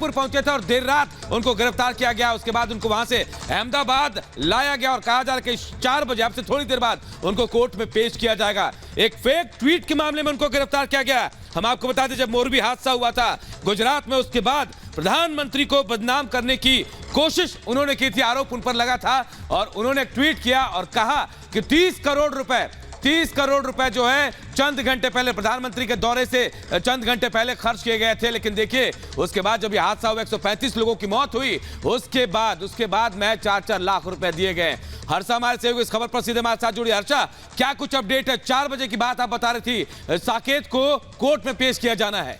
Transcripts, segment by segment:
जयपुर पहुंचे थे और देर रात उनको गिरफ्तार किया गया। उसके बाद उनको वहां से अहमदाबाद लाया गया और कहा जा रहा है कि 4 बजे, अब से थोड़ी देर बाद उनको कोर्ट में पेश किया जाएगा। एक फेक ट्वीट के मामले में उनको गिरफ्तार किया गया। हम आपको बता दें, जब मोरबी हादसा हुआ था गुजरात में, उसके बाद प्रधानमंत्री को बदनाम करने की कोशिश उन्होंने की थी, आरोप उन पर लगा था और उन्होंने ट्वीट किया और कहा कि 30 करोड़ रुपए जो है चंद घंटे पहले प्रधानमंत्री के दौरे से चंद घंटे पहले खर्च किए गए थे। लेकिन देखिए, उसके बाद जब यह हादसा हुआ, 135 लोगों की मौत हुई, उसके बाद मैं 4-4 लाख रुपए दिए गए। हर्षा हमारे सहयोगी इस खबर पर सीधे हमारे साथ जुड़ी। हर्षा, क्या कुछ अपडेट है? 4 बजे की बात आप बता रही थी, साकेत को कोर्ट में पेश किया जाना है।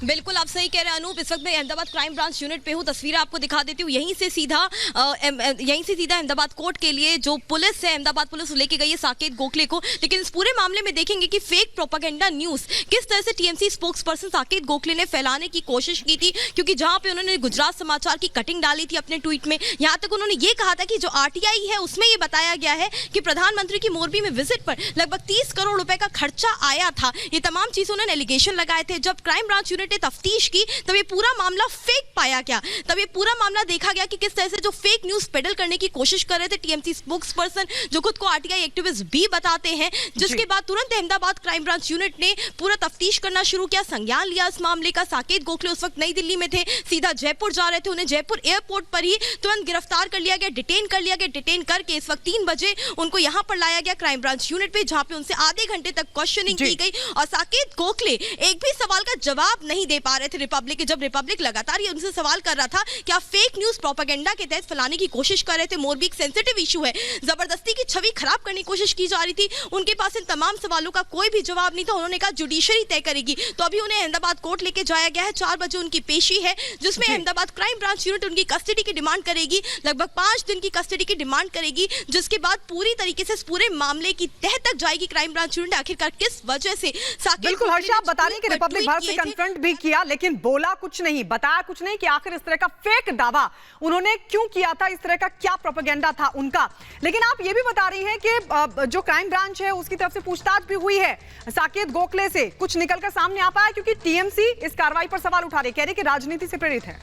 बिल्कुल आप सही कह रहे हैं अनूप। इस वक्त मैं अहमदाबाद क्राइम ब्रांच यूनिट पे हूँ। तस्वीरें आपको दिखा देती हूँ। यहीं से सीधा अहमदाबाद कोर्ट के लिए जो पुलिस है, अहमदाबाद पुलिस लेके गई है साकेत गोखले को। लेकिन इस पूरे मामले में देखेंगे कि फेक प्रोपेगेंडा न्यूज किस तरह से TMC spokes person Saket Gokhale ने फैलाने की कोशिश की थी, क्योंकि जहां पे उन्होंने गुजरात समाचार की कटिंग डाली थी अपने ट्वीट में, यहां तक उन्होंने ये कहा था कि जो आरटीआई है उसमें ये बताया गया है कि प्रधानमंत्री की मोरबी में विजिट पर लगभग 30 करोड़ रुपए का खर्चा आया था। ये तमाम चीजों उन्होंने एलिगेशन लगाए थे। जब क्राइम ब्रांच यूनिट ने तफ्तीश की तब ये पूरा मामला फेक पाया गया। तब ये पूरा मामला देखा गया कि किस तरह से जो फेक न्यूज पेडल करने की कोशिश कर रहे थे टीएमसी स्पोक्स पर्सन, जो खुद को आरटीआई एक्टिविस्ट भी बताते हैं। जिसके बाद तुरंत अहमदाबाद क्राइम ब्रांच यूनिट ने पूरा तफ्तीश करना शुरू किया, संज्ञान लिया इस मामले का। साकेत गोखले उस वक्त नई दिल्ली में थे, सीधा जयपुर जा रहे थे। उन्हें जयपुर एयरपोर्ट पर ही तुरंत गिरफ्तार कर लिया गया, डिटेन कर लिया गया। डिटेन करके इस वक्त 3 बजे उनको यहां पर लाया गया क्राइम ब्रांच यूनिट पे, जहां पे उनसे आधे घंटे तक क्वेश्चनिंग की गई और साकेत गोखले एक भी सवाल का जवाब नहीं दे पा रहे थे रिपब्लिक के। जब रिपब्लिक लगातार ये उनसे सवाल कर रहा था कि आप फेक न्यूज प्रोपेगेंडा के तहत फैलाने की कोशिश कर रहे थे, मोरबी एक सेंसिटिव इशू है, जबरदस्ती की छवि खराब करने की कोशिश की जा रही थी, उनके पास इन तमाम सवालों का कोई भी जवाब नहीं था। उन्होंने कहा जुडिशरी तय करेगी। तो अभी उन्हें अहमदाबाद कोर्ट लेके जाया गया है। 4 बजे उनकी पेशी है, जिसमें अहमदाबाद क्राइम ब्रांच यूनिट उनकी कस्टडी की डिमांड करेगी, लगभग 5 दिन की कस्टडी की डिमांड करेगी। जिसके बाद पूरी तरीके से इस पूरे मामले की तह तक जाएगी क्राइम ब्रांच यूनिट, आखिरकार किस वजह से साकेत। बिल्कुल हर्षा, आप बता रही कि रिपब्लिक भारत से कन्फ्रंट भी किया, लेकिन बोला कुछ नहीं, बताया कुछ नहीं कि आखिर इस तरह का फेक दावा उन्होंने क्यों किया था, इस तरह का क्या प्रोपेगेंडा था उनका। लेकिन आप ये भी बता रही हैं कि जो क्राइम ब्रांच है उसकी तरफ से पूछताछ भी हुई है साकेत गोखले से, कुछ निकलकर सामने आ पाया, क्योंकि टीएमसी इस कार्रवाई पर सवाल उठा रही, कह रही कि राजनीति से प्रेरित है।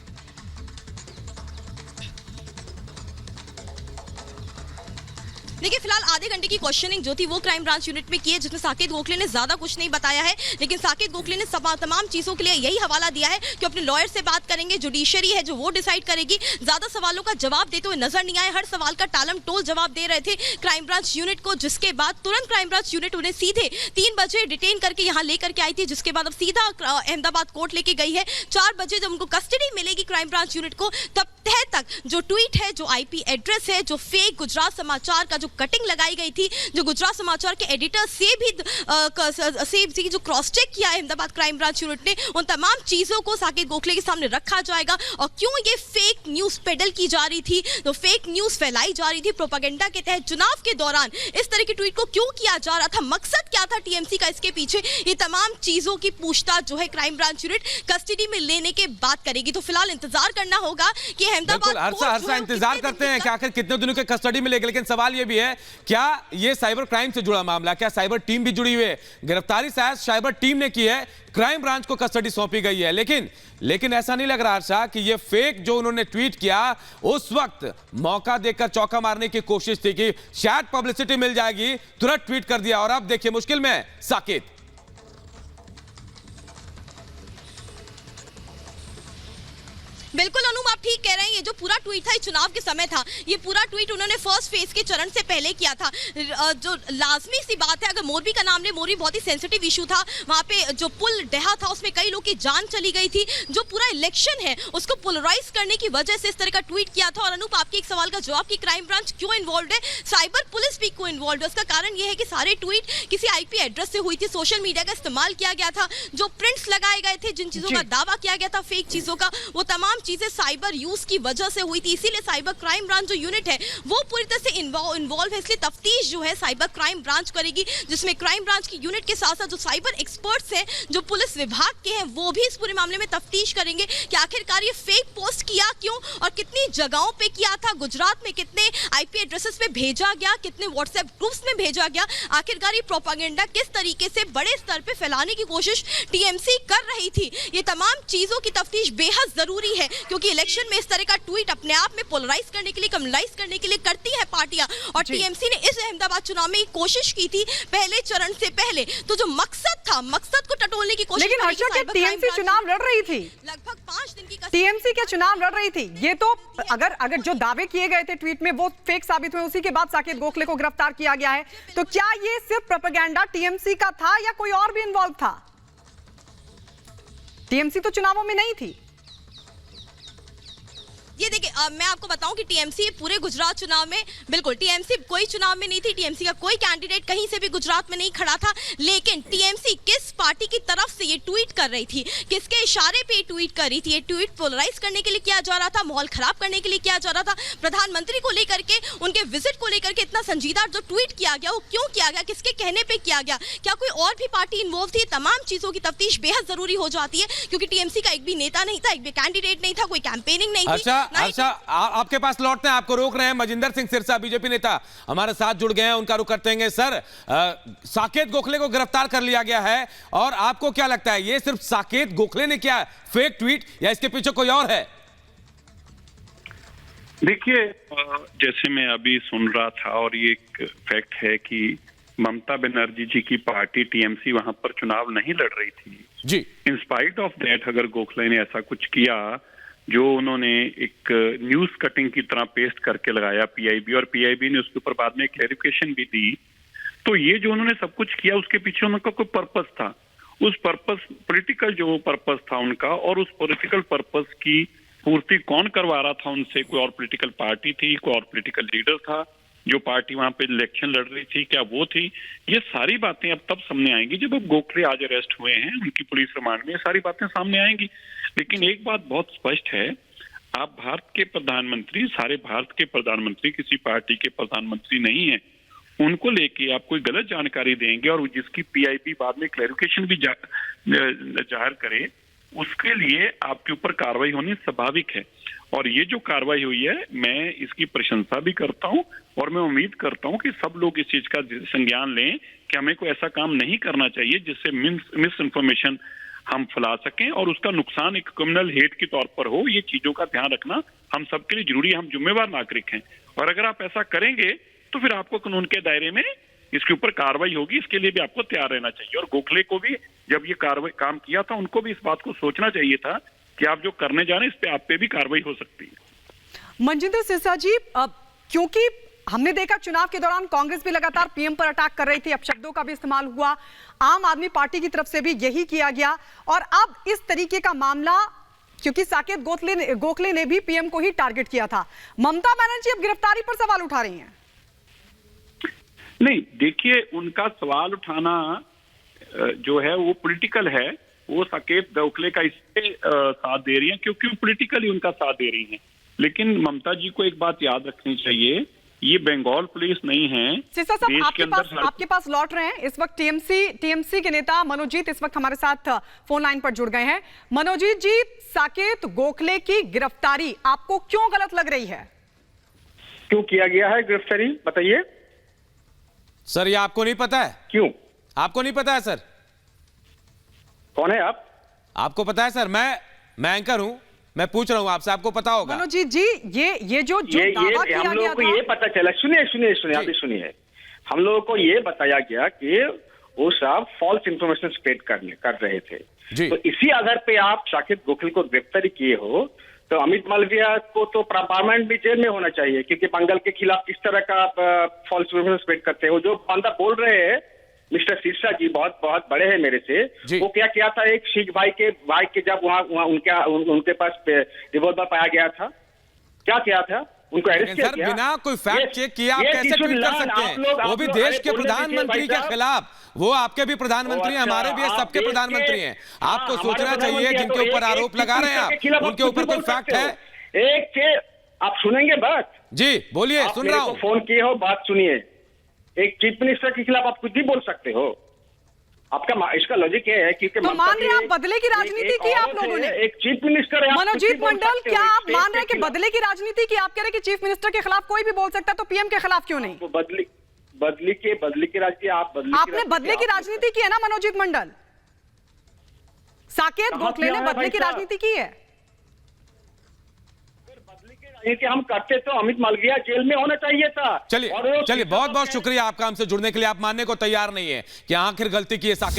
देखिए, फिलहाल आधे घंटे की क्वेश्चनिंग जो थी वो क्राइम ब्रांच यूनिट में की है, जिसमें साकेत गोखले ने ज्यादा कुछ नहीं बताया है। लेकिन साकेत गोखले ने तमाम चीजों के लिए यही हवाला दिया है कि अपने लॉयर से बात करेंगे, जुडिशरी है जो वो डिसाइड करेगी। ज्यादा सवालों का जवाब देते हुए नजर नहीं आए, हर सवाल का टालम टोल जवाब दे रहे थे क्राइम ब्रांच यूनिट को। जिसके बाद तुरंत क्राइम ब्रांच यूनिट उन्हें सीधे 3 बजे डिटेन करके यहाँ लेकर के आई थी, जिसके बाद अब सीधा अहमदाबाद कोर्ट लेके गई है। 4 बजे जब उनको कस्टडी मिलेगी क्राइम ब्रांच यूनिट को, तब तह तक जो ट्वीट है, जो आईपी एड्रेस है, जो फेक गुजरात समाचार का जो कटिंग लगाई गई थी, जो गुजरात समाचार के एडिटर से भी जो क्रॉस चेक किया है अहमदाबाद क्राइम ब्रांच यूनिट ने, उन तमाम चीजों को साकेत गोखले के सामने रखा जाएगा। और क्यों ये फेक न्यूज पेडल की जा रही थी, तो फेक न्यूज फैलाई जा रही थी प्रोपेगेंडा के तहत, चुनाव के दौरान इस तरह की ट्वीट को क्यों किया जा रहा था, मकसद क्या था टीएमसी का इसके पीछे, ये तमाम चीजों की पूछताछ जो है क्राइम ब्रांच यूनिट कस्टडी में लेने के बाद करेगी। तो फिलहाल इंतजार करना होगा कि अहमदाबाद इंतजार करते हैं कि आखिर कितने दिनों के कस्टडी में लेंगे। लेकिन सवाल ये भी है, क्या ये साइबर क्राइम से जुड़ा मामला, क्या साइबर टीम भी जुड़ी हुई है? गिरफ्तारी शायद साइबर टीम ने की है, क्राइम ब्रांच को कस्टडी सौंपी गई है। लेकिन ऐसा नहीं लग रहा हर्षा कि ये फेक जो उन्होंने ट्वीट किया, उस वक्त मौका देकर चौका मारने की कोशिश थी कि शायद पब्लिसिटी मिल जाएगी, तुरंत ट्वीट कर दिया और अब देखिए मुश्किल में है साकेत। बिल्कुल अनूप, आप ठीक कह रहे हैं। ये जो पूरा ट्वीट था ये चुनाव के समय था। ये पूरा ट्वीट उन्होंने फर्स्ट फेज के चरण से पहले किया था। जो लाजमी सी बात है, अगर मोरबी का नाम ले, मोरबी बहुत ही सेंसिटिव इशू था। वहां पे जो पुल डहा था उसमें कई लोगों की जान चली गई थी। जो पूरा इलेक्शन है उसको पोलराइज करने की वजह से इस तरह का ट्वीट किया था। और अनूप, आपके एक सवाल का जवाब कि क्राइम ब्रांच क्यों इन्वॉल्व है, साइबर पुलिस भी क्यों इन्वॉल्व है, उसका कारण यह है कि सारे ट्वीट किसी आईपी एड्रेस से हुई थी, सोशल मीडिया का इस्तेमाल किया गया था। जो प्रिंट्स लगाए गए थे, जिन चीजों का दावा किया गया था फेक चीजों का, वो तमाम चीजें साइबर यूज की वजह से हुई थी, इसीलिए साइबर क्राइम ब्रांच जो यूनिट है वो पूरी तरह से इन्वॉल्व है। इसलिए तफ्तीश जो है साइबर क्राइम ब्रांच करेगी, जिसमें क्राइम ब्रांच की यूनिट के साथ साथ जो साइबर एक्सपर्ट्स हैं, जो पुलिस विभाग के हैं, वो भी इस पूरे मामले में तफ्तीश करेंगे कि आखिरकार ये फेक पोस्ट किया क्यों और कितनी जगहों पे किया था, गुजरात में कितने आईपी एड्रेसेस पे भेजा गया, कितने व्हाट्सएप ग्रुप्स में भेजा गया, आखिरकार ये प्रोपेगेंडा किस तरीके से बड़े स्तर पे फैलाने की कोशिश टीएमसी कर रही थी। ये तमाम चीजों की तफ्तीश बेहद जरूरी है, क्योंकि इलेक्शन में इस तरह का ट्वीट अपने आप में पोलराइज करने के लिए, कम्युनलाइज करने के लिए करती है पार्टियां, और टीएमसी ने इस अहमदाबाद चुनाव में कोशिश की थी पहले चरण से पहले। तो जो मकसद था, मकसद को टटोलने की कोशिश, लेकिन हर्षा के टीएमसी चुनाव लड़ रही थी, लगभग 5 दिन की टीएमसी के चुनाव लड़ रही थी। ये तो अगर जो दावे किए गए थे ट्वीट में वो फेक साबित हुए, उसी के बाद साकेत गोखले को गिरफ्तार किया गया है। तो क्या ये सिर्फ प्रोपेगेंडा टीएमसी का था या कोई और भी इन्वॉल्व था? टीएमसी तो चुनावों में नहीं थी। ये देखिए, मैं आपको बताऊं कि टीएमसी पूरे गुजरात चुनाव में, बिल्कुल टीएमसी कोई चुनाव में नहीं थी, टीएमसी का कोई कैंडिडेट कहीं से भी गुजरात में नहीं खड़ा था। लेकिन टीएमसी किस पार्टी की तरफ से ये ट्वीट कर रही थी, किसके इशारे पे ट्वीट कर रही थी, ये ट्वीट पोलराइज करने के लिए किया जा रहा था, माहौल खराब करने के लिए किया जा रहा था, प्रधानमंत्री को लेकर के, उनके विजिट को लेकर के इतना संजीदा जो ट्वीट किया गया वो क्यों किया गया, किसके कहने पे किया गया, क्या कोई और भी पार्टी इन्वॉल्व थी? तमाम चीजों की तफ्तीश बेहद जरूरी हो जाती है, क्योंकि टीएमसी का एक भी नेता नहीं था, एक भी कैंडिडेट नहीं था, कोई कैंपेनिंग नहीं थी। अच्छा, आपके पास लौटते हैं, आपको रोक रहे हैं। मजिंदर सिंह सिरसा बीजेपी नेता हमारे साथ जुड़ गए हैं, उनका रुख करते हैं। सर, साकेत गोखले को गिरफ्तार कर लिया गया है, और आपको क्या लगता है, ये सिर्फ साकेत गोखले ने किया फेक ट्वीट या इसके पीछे कोई और है? देखिए, जैसे मैं अभी सुन रहा था, और ये एक फैक्ट है कि ममता बनर्जी जी की पार्टी टीएमसी वहां पर चुनाव नहीं लड़ रही थी जी। इन स्पाइट ऑफ दैट, अगर गोखले ने ऐसा कुछ किया जो उन्होंने एक न्यूज कटिंग की तरह पेस्ट करके लगाया पीआईबी, और पीआईबी ने उसके ऊपर बाद में क्लैरिफिकेशन भी दी, तो ये जो उन्होंने सब कुछ किया उसके पीछे उनका कोई पर्पस था। उस पर्पस, पॉलिटिकल जो पर्पस था उनका, और उस पॉलिटिकल पर्पस की पूर्ति कौन करवा रहा था उनसे? कोई और पॉलिटिकल पार्टी थी, कोई और पॉलिटिकल लीडर था, जो पार्टी वहां पे इलेक्शन लड़ रही थी, क्या वो थी? ये सारी बातें अब तब सामने आएंगी जब अब गोखले आज अरेस्ट हुए हैं, उनकी पुलिस रिमांड में, ये सारी बातें सामने आएंगी। लेकिन एक बात बहुत स्पष्ट है, आप भारत के प्रधानमंत्री, सारे भारत के प्रधानमंत्री किसी पार्टी के प्रधानमंत्री नहीं है। उनको लेके आप कोई गलत जानकारी देंगे और जिसकी पीआईबी बाद में क्लैरिफिकेशन भी जाहिर करे, उसके लिए आपके ऊपर कार्रवाई होनी स्वाभाविक है। और ये जो कार्रवाई हुई है, मैं इसकी प्रशंसा भी करता हूं, और मैं उम्मीद करता हूं कि सब लोग इस चीज का संज्ञान लें कि हमें कोई ऐसा काम नहीं करना चाहिए जिससे मिस इन्फॉर्मेशन हम फैला सकें और उसका नुकसान एक कम्युनल हेट के तौर पर हो। ये चीजों का ध्यान रखना हम सबके लिए जरूरी है, हम जिम्मेवार नागरिक हैं, और अगर आप ऐसा करेंगे तो फिर आपको कानून के दायरे में इसके ऊपर कार्रवाई होगी। इसके लिए भी आपको तैयार रहना चाहिए। और गोखले को भी जब ये कार्रवाई काम किया था, उनको भी इस बात को सोचना चाहिए था कि आप जो करने जा रहे हैं इस पे आप पे भी कार्रवाई हो सकती है। मंजिंदर सिरसा जी, क्योंकि हमने देखा चुनाव के दौरान कांग्रेस भी लगातार पीएम पर अटैक कर रही थी, अपशब्दों का भी इस्तेमाल हुआ, आम आदमी पार्टी की तरफ से भी यही किया गया, और अब इस तरीके का मामला, क्योंकि साकेत गोखले ने भी पीएम को ही टारगेट किया था, ममता बनर्जी अब गिरफ्तारी पर सवाल उठा रही हैं। नहीं, देखिए, उनका सवाल उठाना जो है वो पॉलिटिकल है। वो साकेत गोखले का इससे साथ दे रही हैं क्योंकि वो पॉलिटिकली उनका साथ दे रही हैं। लेकिन ममता जी को एक बात याद रखनी चाहिए, ये बंगाल पुलिस नहीं है। सिरसा साहब, आपके पास लौट रहे हैं इस वक्त टीएमसी के नेता मनोजीत इस वक्त हमारे साथ फोन लाइन पर जुड़ गए हैं। मनोजीत जी, साकेत गोखले की गिरफ्तारी आपको क्यों गलत लग रही है? क्यों किया गया है गिरफ्तारी, बताइए। सर, ये आपको नहीं पता है? क्यों आपको नहीं पता है सर? कौन है आप? आपको पता है सर? मैं एंकर हूं, मैं पूछ रहा हूं आपसे, आपको पता होगा। मनोजीत जी, ये जो दावा किया हम लोगों को ये पता चला, सुनिए आप भी सुनिए, हम लोगों को ये बताया गया कि वो साहब फॉल्स इंफॉर्मेशन स्प्रेड कर रहे थे जी। तो इसी आधार पे आप साकेत गोखले को गिरफ्तारी किए हो, तो अमित मालविया को तो परमानेंट भी जेल में होना चाहिए, क्योंकि बंगाल के खिलाफ किस तरह का फॉल्स इंफॉर्मेशन स्प्रेड करते हैं। वो जो बंदा बोल रहे हैं मिस्टर सिरसा जी, बहुत बड़े हैं मेरे से, वो क्या किया था, एक सिख भाई के जब वहाँ उनके पास रिवॉल्वर पाया गया था, क्या किया था, उनको अरेस्ट लेकिन किया सर गया। बिना कोई फैक्ट चेक किए आप ये कैसे चीज़ ट्वीट कर आप सकते हैं? लोग- वो आप भी लोग- देश अरे के बोलने दीजिए प्रधानमंत्री भाई के साहब। खिलाफ, वो आपके भी प्रधानमंत्री हैं, हमारे भी अच्छा, सबके आप देश प्रधानमंत्री के- हैं। हाँ, आपको हमारे सोचना चाहिए प्रधानमंत्री हैं, जिनके तो ऊपर एक आरोप चीफ लगा रहे हैं मिनिस्टर के खिलाफ आप, आप उनके कुछ ऊपर भी कोई बोल फैक्ट सकते है? हो। एक चीज आप सुनेंगे बात, जी बोलिए, आप सुन मेरे रहा को हूँ। फोन किए हो, बात सुनिए। एक चीफ मिनिस्टर के खिलाफ आप कुछ भी बोल सकते हो। आपका इसका लॉजिक ये है क्योंकि तो मान रहे हैं आप बदले की राजनीति की आप लोगों ने? एक चीफ मिनिस्टर है, आप कुछ भी मनोजीत बोल मंडल, सकते हो, क्या एक आप स्टेट मान रहे हैं के कि खिलाफ। बदले की राजनीति की? आप कह रहे हैं कि चीफ मिनिस्टर के खिलाफ कोई भी बोल सकता है, तो पीएम के खिलाफ क्यों नहीं? वो बदली की राजनीति आप आपने बदले की राजनीति की है ना मनोजीत मंडल? साकेत कहाँ गोखले ने किया है बदले भाई की साहब? राजनीति की है। राजनीति हम करते तो अमित मालविया जेल में होना चाहिए था। चलिए और वो चलिए, बहुत बहुत शुक्रिया आपका हमसे जुड़ने के लिए। आप मानने को तैयार नहीं है कि आखिर गलती की है साकेत